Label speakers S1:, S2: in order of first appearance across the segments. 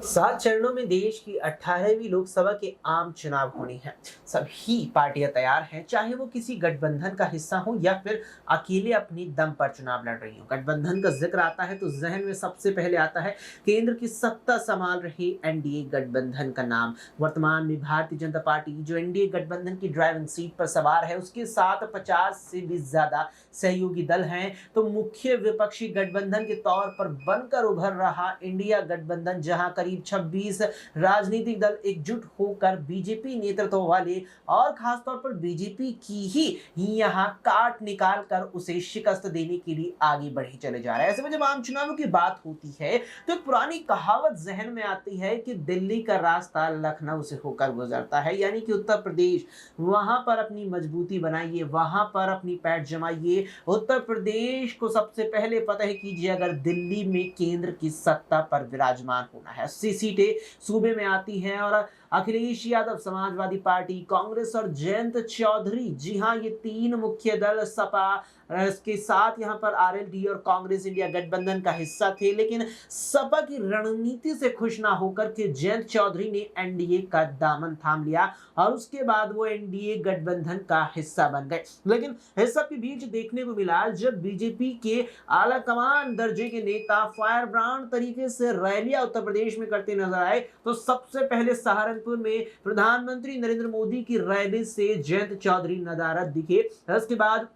S1: 7 चरणों में देश की 18वीं लोकसभा के आम चुनाव होने हैं। सभी पार्टियां तैयार हैं, चाहे वो किसी गठबंधन का हिस्सा हो या फिर अकेले अपनी दम पर चुनाव लड़ रही हो। गठबंधन का जिक्र आता है तो जहन में सबसे पहले आता है केंद्र की सत्ता संभाल रही एनडीए गठबंधन का नाम। वर्तमान में भारतीय जनता पार्टी जो एनडीए गठबंधन की ड्राइविंग सीट पर सवार है, उसके साथ 50 से भी ज्यादा सहयोगी दल हैं। तो मुख्य विपक्षी गठबंधन के तौर पर बनकर उभर रहा इंडिया गठबंधन, जहां करीब 26 राजनीतिक दल एकजुट होकर बीजेपी नेतृत्व वाले और खासतौर पर बीजेपी की ही यहां काट निकाल कर उसे शिकस्त देने के लिए आगे बढ़े चले जा रहे हैं। ऐसे में जब आम चुनावों की बात होती है तो एक पुरानी कहावत जहन में आती है कि दिल्ली का रास्ता लखनऊ से होकर गुजरता है, यानी कि उत्तर प्रदेश, वहां पर अपनी मजबूती बनाइए, वहां पर अपनी पैठ जमाइए। उत्तर प्रदेश को सबसे पहले फतह कीजिए अगर दिल्ली में केंद्र की सत्ता पर विराजमान होना है। 80 सीटें सूबे में आती हैं और अखिलेश यादव समाजवादी पार्टी, कांग्रेस और जयंत चौधरी, जी हां, ये तीन मुख्य दल सपा इसके साथ यहां पर आरएलडी और कांग्रेस इंडिया गठबंधन का हिस्सा थे। लेकिन सपा की रणनीति से खुश ना होकर के जयंत चौधरी ने एनडीए का दामन थाम लिया और उसके बाद वो एनडीए गठबंधन का हिस्सा बन गए। लेकिन इस सब के बीच देखने को मिला जब बीजेपी के आला कमान दर्जे के नेता फायर ब्रांड तरीके से रैलियां उत्तर प्रदेश में करते नजर आए, तो सबसे पहले सहारनपुर में प्रधानमंत्री नरेंद्र मोदी की रैली से जयंत चौधरी नदारद दिखे। इसके बाद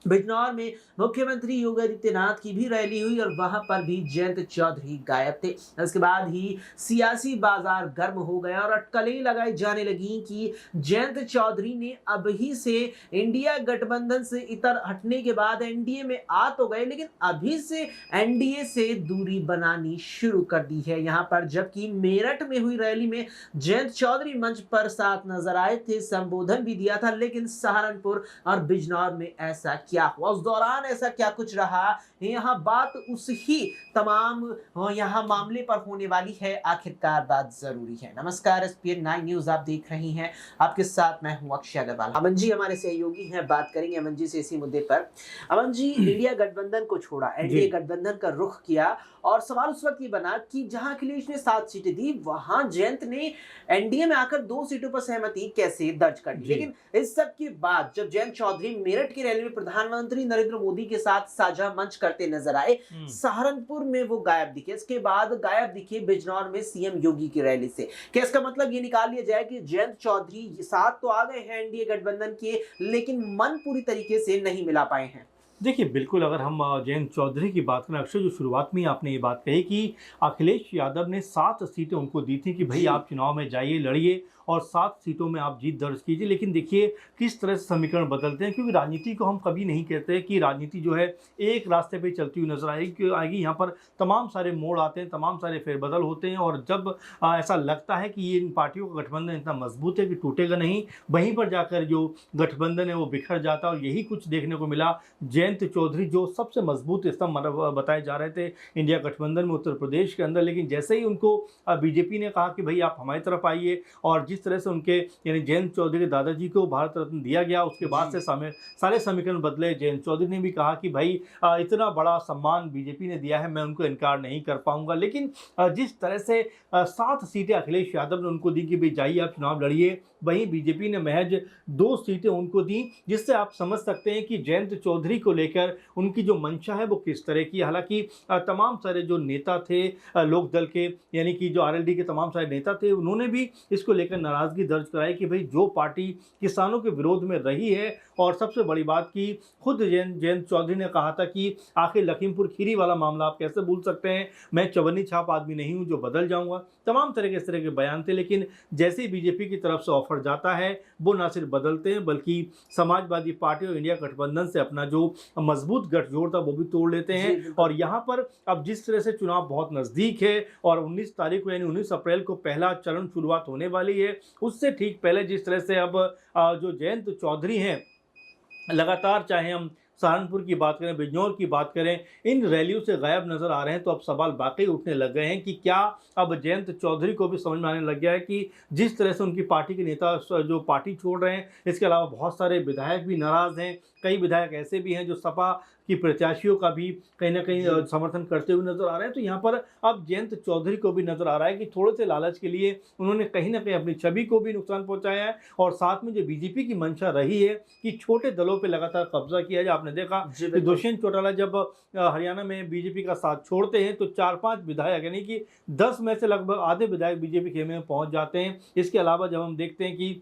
S1: बिजनौर में मुख्यमंत्री योगी आदित्यनाथ की भी रैली हुई और वहां पर भी जयंत चौधरी गायब थे। इसके बाद ही सियासी बाजार गर्म हो गया और अटकलें लगाई जाने लगी कि जयंत चौधरी ने अभी से इंडिया गठबंधन से इतर हटने के बाद एनडीए में आ तो गए, लेकिन अभी से एनडीए से दूरी बनानी शुरू कर दी है यहां पर। जबकि मेरठ में हुई रैली में जयंत चौधरी मंच पर साथ नजर आए थे, संबोधन भी दिया था, लेकिन सहारनपुर और बिजनौर में ऐसा क्या हुआ, उस दौरान ऐसा क्या कुछ रहा, यहाँ बात उस ही तमाम यहाँ मामले पर होने वाली है। आखिरकार बात जरूरी है। नमस्कार, एसपीएन 9 न्यूज आप देख रहे हैं, आपके साथ मैं हूं अक्षय अग्रवाल। अमन जी हमारे सहयोगी हैं, बात करेंगे अमन जी से इसी मुद्दे पर। अमन जी, इंडिया गठबंधन को छोड़ा, एनडीए गठबंधन का रुख किया और सवाल उस वक्त ये बना कि जहां अखिलेश ने 7 सीटें दी, वहां जयंत ने एनडीए में आकर 2 सीटों पर सहमति कैसे दर्ज कर ली। लेकिन इस सब के बाद जब जयंत चौधरी मेरठ की रैली में प्रधानमंत्री नरेंद्र मोदी के साथ साझा मंच करते नजर आए, सहारनपुर में वो गायब दिखे। इसके बाद गायब दिखे बिजनौर में सीएम योगी की रैली से। क्या इसका मतलब ये निकाल लिया जाए कि जयंत चौधरी साथ तो आ गए हैं एनडीए गठबंधन के, लेकिन मन पूरी तरीके से नहीं मिला पाए हैं?
S2: देखिए, बिल्कुल, अगर हम जयंत चौधरी की बात करें, अक्षय, जो शुरुआत में ही आपने ये बात कही कि अखिलेश यादव ने 7 सीटें उनको दी थी कि भाई आप चुनाव में जाइए, लड़िए और 7 सीटों में आप जीत दर्ज कीजिए। लेकिन देखिए किस तरह से समीकरण बदलते हैं, क्योंकि राजनीति को हम कभी नहीं कहते कि राजनीति जो है एक रास्ते पे चलती हुई नजर आएगी। यहाँ पर तमाम सारे मोड़ आते हैं, तमाम सारे फेरबदल होते हैं और जब ऐसा लगता है कि ये इन पार्टियों का गठबंधन इतना मजबूत है कि टूटेगा नहीं, वहीं पर जाकर जो गठबंधन है वो बिखर जाता है। और यही कुछ देखने को मिला। जयंत चौधरी जो सबसे मजबूत स्तंभ बताए जा रहे थे इंडिया गठबंधन में उत्तर प्रदेश के अंदर, लेकिन जैसे ही उनको बीजेपी ने कहा कि भाई आप हमारी तरफ आइए और जिस तरह से उनके यानी जयंत चौधरी के दादाजी को भारत रत्न दिया गया, उसके बाद से सारे समीकरण बदले। जयंत चौधरी ने भी कहा कि भाई इतना बड़ा सम्मान बीजेपी ने दिया है, मैं उनको इनकार नहीं कर पाऊंगा। लेकिन जिस तरह से 7 सीटें अखिलेश यादव ने उनको दी कि भाई जाइए आप चुनाव लड़िए, वहीं बीजेपी ने महज 2 सीटें उनको दी, जिससे आप समझ सकते हैं कि जयंत चौधरी को लेकर उनकी जो मंशा है वो किस तरह की। हालांकि तमाम सारे जो नेता थे लोक दल के, यानी कि जो आरएलडी के तमाम सारे नेता थे, उन्होंने भी इसको लेकर नाराजगी दर्ज कराई कि भाई जो पार्टी किसानों के विरोध में रही है, और सबसे बड़ी बात की खुद जयंत चौधरी ने कहा था कि आखिर लखीमपुर खीरी वाला मामला आप कैसे भूल सकते हैं, मैं चवन्नी छाप आदमी नहीं हूं जो बदल जाऊंगा, तमाम तरह के इस तरह के बयान थे। लेकिन जैसे ही बीजेपी की तरफ से ऑफर जाता है, वो ना सिर्फ बदलते हैं बल्कि समाजवादी पार्टी और इंडिया गठबंधन से अपना जो मजबूत गठजोड़ था वो भी तोड़ लेते हैं। और यहाँ पर अब जिस तरह से चुनाव बहुत नजदीक है और 19 तारीख को यानी 19 अप्रैल को पहला चरण शुरुआत होने वाली है, उससे ठीक पहले जिस तरह से अब जो जयंत चौधरी हैं लगातार, चाहे हम सहारनपुर की बात करें, बिजनौर की बात करें, इन रैलियों से गायब नजर आ रहे हैं, तो अब सवाल वाकई उठने लग गए हैं कि क्या अब जयंत चौधरी को भी समझ में आने लग गया है कि जिस तरह से उनकी पार्टी के नेता जो पार्टी छोड़ रहे हैं, इसके अलावा बहुत सारे विधायक भी नाराज हैं। कई विधायक ऐसे भी हैं जो सपा कि प्रत्याशियों का भी कहीं ना कहीं समर्थन करते हुए नजर आ रहे हैं। तो यहाँ पर अब जयंत चौधरी को भी नजर आ रहा है कि थोड़े से लालच के लिए उन्होंने कहीं ना कहीं अपनी छवि को भी नुकसान पहुंचाया है, और साथ में जो बीजेपी की मंशा रही है कि छोटे दलों पर लगातार कब्जा किया जाए। आपने देखा कि दुष्यंत चौटाला जब हरियाणा में बीजेपी का साथ छोड़ते हैं तो 4-5 विधायक यानी कि 10 में से लगभग आधे विधायक बीजेपी खेमे में पहुंच जाते हैं। इसके अलावा जब हम देखते हैं कि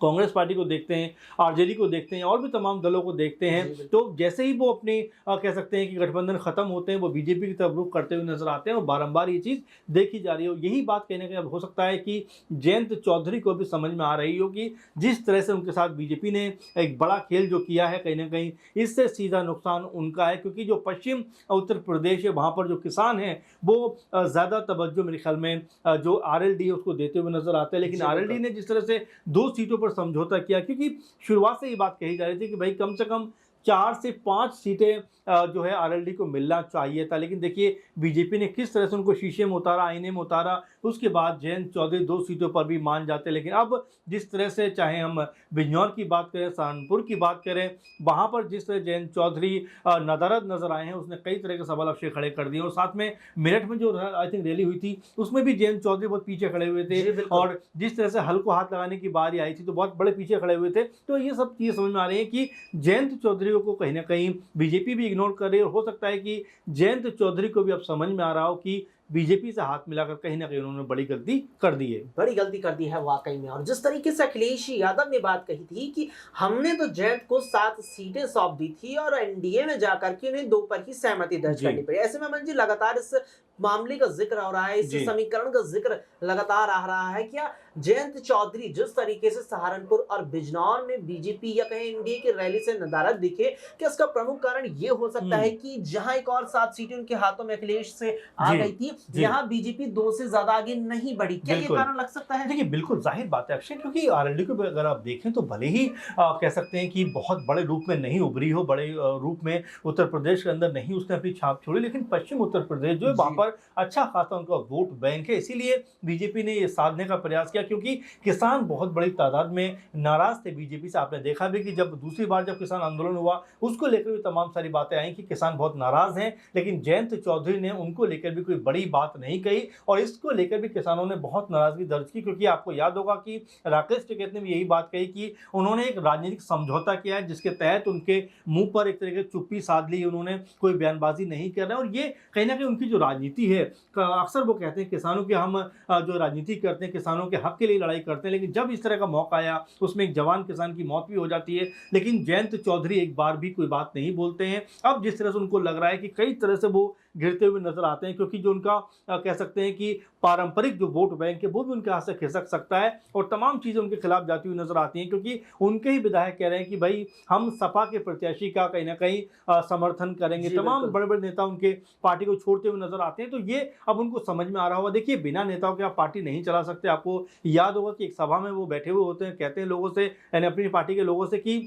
S2: कांग्रेस पार्टी को देखते हैं, आरजेडी को देखते हैं, और भी तमाम दलों को देखते हैं, तो जैसे ही वो अपनी कह सकते हैं कि गठबंधन खत्म होते हैं, वो बीजेपी की तरफ रुख करते हुए नजर आते हैं, और बारंबार ये चीज़ देखी जा रही है। यही बात कहने का अब हो सकता है कि जयंत चौधरी को भी समझ में आ रही हो कि जिस तरह से उनके साथ बीजेपी ने एक बड़ा खेल जो किया है, कहीं ना कहीं इससे सीधा नुकसान उनका है, क्योंकि जो पश्चिम उत्तर प्रदेश है वहाँ पर जो किसान हैं वो ज़्यादा तवज्जो मेरे ख्याल में जो आरएलडी है उसको देते हुए नजर आते हैं। लेकिन आरएलडी ने जिस तरह से 2 सीटों पर समझौता किया, क्योंकि शुरुआत से ये बात कही जा रही थी कि भाई कम से कम 4 से 5 सीटें जो है आरएलडी को मिलना चाहिए था, लेकिन देखिए बीजेपी ने किस तरह से उनको शीशे में उतारा, आईने में उतारा। उसके बाद जयंत चौधरी 2 सीटों पर भी मान जाते। लेकिन अब जिस तरह से चाहे हम बिजनौर की बात करें, सहारनपुर की बात करें, वहाँ पर जिस तरह जयंत चौधरी नदारद नजर आए हैं, उसने कई तरह के सवाल अक्षय खड़े कर दिए। और साथ में मेरठ में जो आई थिंक रैली हुई थी उसमें भी जयंत चौधरी बहुत पीछे खड़े हुए थे, और जिस तरह से हल को हाथ लगाने की बारी आई थी तो बहुत बड़े पीछे खड़े हुए थे। तो ये सब चीज़ समझ में आ रही है कि जयंत चौधरी को कहीं ना कहीं बीजेपी भी इग्नोर कर रही है, और हो सकता है कि जयंत चौधरी को भी अब समझ में आ रहा हो कि बीजेपी से हाथ मिलाकर कहीं ना कहीं उन्होंने बड़ी गलती कर दी है।
S1: बड़ी गलती कर दी है वाकई में। और जिस तरीके से अखिलेश यादव ने बात कही थी कि हमने तो जयंत को 7 सीटें सौंप दी थी और एनडीए में जाकर के उन्हें 2 पर ही सहमति दर्ज करनी पड़ी। ऐसे में अमन जी लगातार इस मामले का जिक्र हो रहा है, इस समीकरण का जिक्र लगातार आ रहा है। क्या जयंत चौधरी जिस तरीके से सहारनपुर और बिजनौर में बीजेपी या कहीं एनडीए की रैली से नदारद दिखे, क्या इसका प्रमुख कारण ये हो सकता है कि जहां एक और 7 सीटें उनके हाथों में अखिलेश से आ गई थी, यहाँ बीजेपी 2 से ज्यादा आगे नहीं बढ़ी? क्या ये कारण लग सकता है?
S2: देखिए बिल्कुल जाहिर बात है अक्षय, क्योंकि आरएलडी को अगर आप देखें तो भले ही कह सकते हैं कि बहुत बड़े रूप में नहीं उभरी हो, बड़े रूप में उत्तर प्रदेश के अंदर नहीं उसने अपनी छाप छोड़ी, लेकिन पश्चिम उत्तर प्रदेश जो है वहां पर अच्छा खासा उनका वोट बैंक है। इसीलिए बीजेपी ने ये साधने का प्रयास किया, क्योंकि किसान बहुत बड़ी तादाद में नाराज थे बीजेपी से। आपने देखा भी कि जब दूसरी बार जब किसान आंदोलन हुआ उसको लेकर भी तमाम सारी बातें आई कि किसान बहुत नाराज हैं, लेकिन जयंत चौधरी ने उनको लेकर भी कोई बड़ी बात नहीं कही, और इसको लेकर भी किसानों ने बहुत नाराजगी दर्ज की। क्योंकि आपको याद होगा कि राकेश टिकैत ने भी यही बात कही कि उन्होंने एक राजनीतिक समझौता किया है जिसके तहत उनके मुंह पर एक तरीके से चुप्पी साध ली, उन्होंने कोई बयानबाजी नहीं कर रहे। और ये कहीं ना कहीं उनकी जो राजनीति है, अक्सर वो कहते हैं किसानों की हम जो राजनीति करते हैं, किसानों के हक के लिए लड़ाई करते हैं, लेकिन जब इस तरह का मौका आया उसमें एक जवान किसान की मौत भी हो जाती है, लेकिन जयंत चौधरी एक बार भी कोई बात नहीं बोलते हैं। अब जिस तरह से उनको लग रहा है कि कई तरह से वो गिरते हुए नजर आते हैं, क्योंकि जो उनका कह सकते हैं कि पारंपरिक जो वोट बैंक है वो भी उनके हाथ से खिसक सकता है, और तमाम चीज़ें उनके खिलाफ जाती हुई नजर आती हैं, क्योंकि उनके ही विधायक कह रहे हैं कि भाई हम सपा के प्रत्याशी का कहीं ना कहीं समर्थन करेंगे। तमाम बड़े बड़े नेता उनके पार्टी को छोड़ते हुए नजर आते हैं। तो ये अब उनको समझ में आ रहा होगा। देखिए बिना नेताओं के आप पार्टी नहीं चला सकते। आपको याद होगा कि एक सभा में वो बैठे हुए होते हैं, कहते हैं लोगों से, यानी अपनी पार्टी के लोगों से कि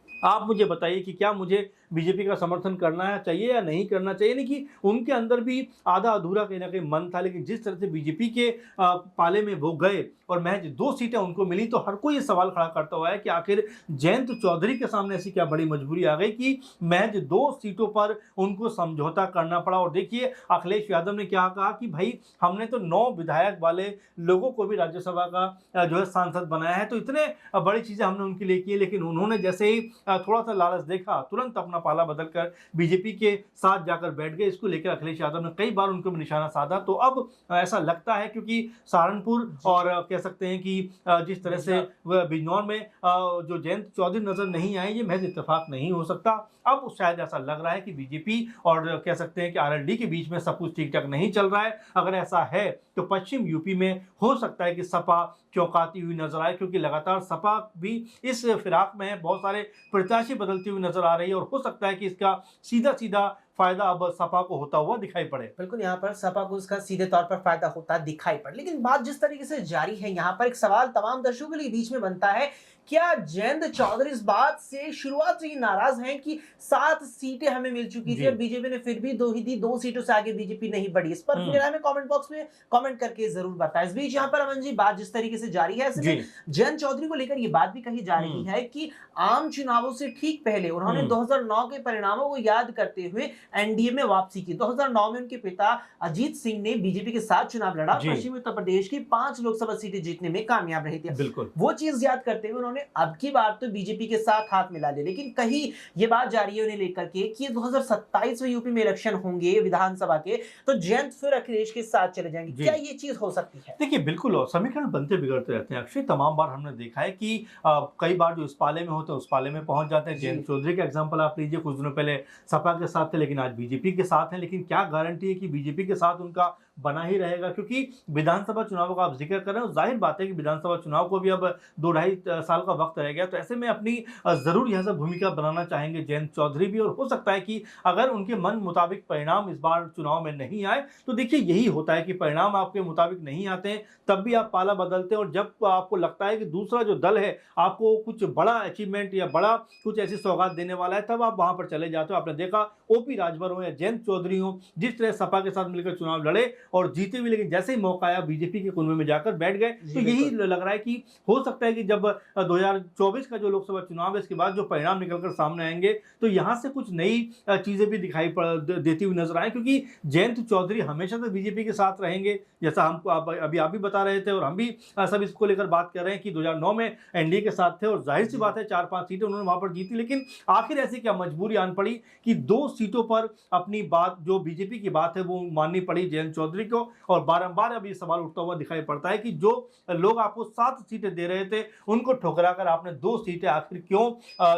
S2: आप मुझे बताइए कि क्या मुझे बीजेपी का समर्थन करना चाहिए या नहीं करना चाहिए। यानी कि उनके अंदर भी आधा अधूरा कहीं ना कहीं मन था, लेकिन जिस तरह से बीजेपी के पाले में वो गए और महज 2 सीटें उनको मिली, तो हर कोई ये सवाल खड़ा करता हुआ है कि आखिर जयंत चौधरी के सामने ऐसी क्या बड़ी मजबूरी आ गई कि महज 2 सीटों पर उनको समझौता करना पड़ा। और देखिए अखिलेश यादव ने क्या कहा कि भाई हमने तो 9 विधायक वाले लोगों को भी राज्यसभा का जो है सांसद बनाया है, तो इतने बड़ी चीज़ें हमने उनके लिए की, लेकिन उन्होंने जैसे ही थोड़ा सा लालच देखा तुरंत अपना पाला बदलकर बीजेपी के साथ जाकर बैठ गए। इसको लेकर अखिलेश यादव ने कई बार उनको निशाना साधा। तो अब ऐसा लगता है, क्योंकि सहारनपुर और कह सकते हैं कि जिस तरह से बिजनौर में जो जयंत चौधरी नजर नहीं आए, ये महज इत्तेफाक नहीं हो सकता। अब शायद ऐसा लग रहा है कि बीजेपी और कह सकते हैं कि आरएलडी के बीच में सब कुछ ठीक ठाक नहीं चल रहा है। अगर ऐसा है तो पश्चिम यूपी में हो सकता है कि सपा चौंकाती हुई नजर आए, क्योंकि लगातार सपा भी इस फिराक में है, बहुत सारे प्रत्याशी बदलती हुई नजर आ रही है, और हो सकता है कि इसका सीधा सीधा फायदा अब सपा को होता हुआ दिखाई पड़े।
S1: बिल्कुल, यहाँ पर सपा को उसका सीधे तौर पर फायदा होता दिखाई पड़ा। लेकिन बात जिस तरीके से जारी है, यहाँ पर एक सवाल तमाम दर्शकों के लिए बीच में बनता है, क्या जयंत चौधरी इस बात से शुरुआत से ही नाराज हैं कि 7 सीटें हमें मिल चुकी थी
S2: जी।
S1: और बीजेपी ने फिर भी 2 ही दी, 2 सीटों से आगे बीजेपी नहीं बढ़ी? इस पर फिर हमें कमेंट बॉक्स में कमेंट करके जरूर बताएं। इस बीच यहाँ पर अमन जी, बात जिस तरीके से जारी है, ऐसे में जयंत चौधरी को लेकर ये बात भी कही जा रही है कि आम चुनावों से ठीक पहले उन्होंने 2009 के परिणामों को याद करते हुए एनडीए में वापसी की। 2009 में उनके पिता अजीत सिंह ने बीजेपी के साथ चुनाव लड़ा, पश्चिमी उत्तर प्रदेश की 5 लोकसभा सीटें जीतने में कामयाब रहे थे।
S2: बिल्कुल,
S1: वो चीज याद करते हुए उन्होंने अब की बार तो बीजेपी के साथ हाथ मिला लिया। लेकिन कहीं ये बात जारी है उन्हें लेकर के कि 2027 में यूपी में इलेक्शन होंगे विधानसभा के, तो जयंत फिर अखिलेश के साथ चले जाएंगे। क्या ये चीज हो सकती है?
S2: देखिए बिल्कुल, और समीकरण बनते बिगड़ते रहते हैं अक्षय। तमाम बार हमने देखा है कि कई बार जो इस पाले में होते हैं उस पाले में पहुंच जाते हैं। जयंत चौधरी का एग्जांपल आप लीजिए, कुछ दिनों पहले सपा के साथ थे लेकिन आज बीजेपी के साथ हैं। लेकिन क्या गारंटी है कि बीजेपी के साथ उनका बना ही रहेगा? क्योंकि विधानसभा चुनाव का आप जिक्र कर रहे हो, जाहिर बात है कि विधानसभा चुनाव को भी अब 2-2.5 साल का वक्त रह गया, तो ऐसे में अपनी जरूर यहाँ से भूमिका बनाना चाहेंगे जयंत चौधरी भी। और हो सकता है कि अगर उनके मन मुताबिक परिणाम इस बार चुनाव में नहीं आए, तो देखिए यही होता है कि परिणाम आपके मुताबिक नहीं आते हैं तब भी आप पाला बदलते हैं। और जब आपको लगता है कि दूसरा जो दल है आपको कुछ बड़ा अचीवमेंट या बड़ा कुछ ऐसी सौगात देने वाला है, तब आप वहां पर चले जाते हो। आपने देखा ओपी राजभर हो या जयंत चौधरी हो, जिस तरह सपा के साथ मिलकर चुनाव लड़े और जीते भी, लेकिन जैसे ही मौका आया बीजेपी के कुनबे में जाकर बैठ गए। तो यही लग रहा है कि हो सकता है कि जब 2024 का जो लोकसभा चुनाव है इसके बाद जो परिणाम निकलकर सामने आएंगे, तो यहां से कुछ नई चीजें भी दिखाई देती हुई नजर आए। क्योंकि जयंत चौधरी हमेशा से बीजेपी के साथ रहेंगे, जैसा हमको अभी आप भी बता रहे थे और हम भी सब इसको लेकर बात कर रहे हैं कि 2009 में एनडीए के साथ थे और जाहिर सी बात है 4-5 सीटें उन्होंने वहां पर जीती। लेकिन आखिर ऐसी क्या मजबूरी आन पड़ी कि 2 सीटों पर अपनी बात, जो बीजेपी की बात है, वो माननी पड़ी जयंत चौधरी को। और बारंबार अब ये सवाल उठता हुआ दिखाई पड़ता है कि जो लोग आपको 7 सीटें दे रहे थे उनको ठुकराकर आपने 2 सीटें आखिर क्यों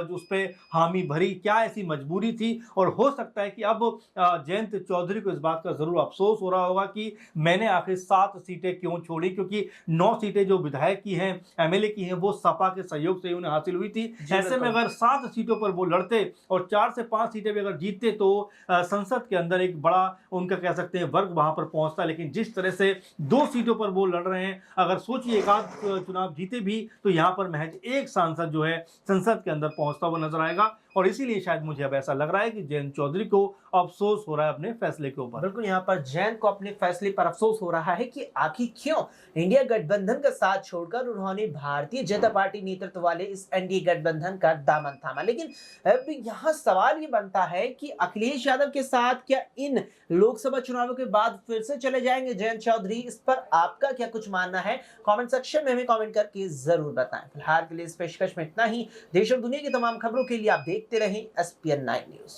S2: उस पर हामी भरी? क्या ऐसी मजबूरी थी? और हो सकता है कि अब जयंत चौधरी को इस बात का जरूर अफसोस हो रहा होगा कि मैंने आखिर 7 सीटें क्यों छोड़ी, क्योंकि 9 सीटें जो विधायक की हैं, एमएलए की हैं, वो सपा के सहयोग से उन्हें हासिल हुई थी। ऐसे में अगर 7 सीटों पर वो लड़ते और 4 से 5 सीटें भी अगर जीतते तो संसद के अंदर एक बड़ा उनका कह सकते हैं वर्ग वहां पर पहुंचता। लेकिन जिस तरह से 2 सीटों पर वो लड़ रहे हैं, अगर सोचिए एक आध चुनाव जीते भी तो यहां पर महज एक सांसद जो है संसद के अंदर पहुंचता हुआ नजर आएगा। और इसीलिए शायद मुझे अब ऐसा लग रहा है कि जयंत चौधरी को अफसोस हो रहा है अपने फैसले के ऊपर।
S1: बिल्कुल, यहाँ पर जयंत को अपने फैसले पर अफसोस हो रहा है कि आखिर क्यों इंडिया गठबंधन का साथ छोड़कर उन्होंने भारतीय जनता पार्टी नेतृत्व वाले इस एनडीए गठबंधन का दामन थामा। लेकिन अब यहाँ सवाल ये बनता है कि अखिलेश यादव के साथ क्या इन लोकसभा चुनावों के बाद फिर से चले जाएंगे जयंत चौधरी? इस पर आपका क्या कुछ मानना है? कमेंट सेक्शन में हमें कमेंट करके जरूर बताएं। फिलहाल के लिए इस पेशकश में इतना ही। देश और दुनिया की तमाम खबरों के लिए आप देखते रहें SPN 9 न्यूज।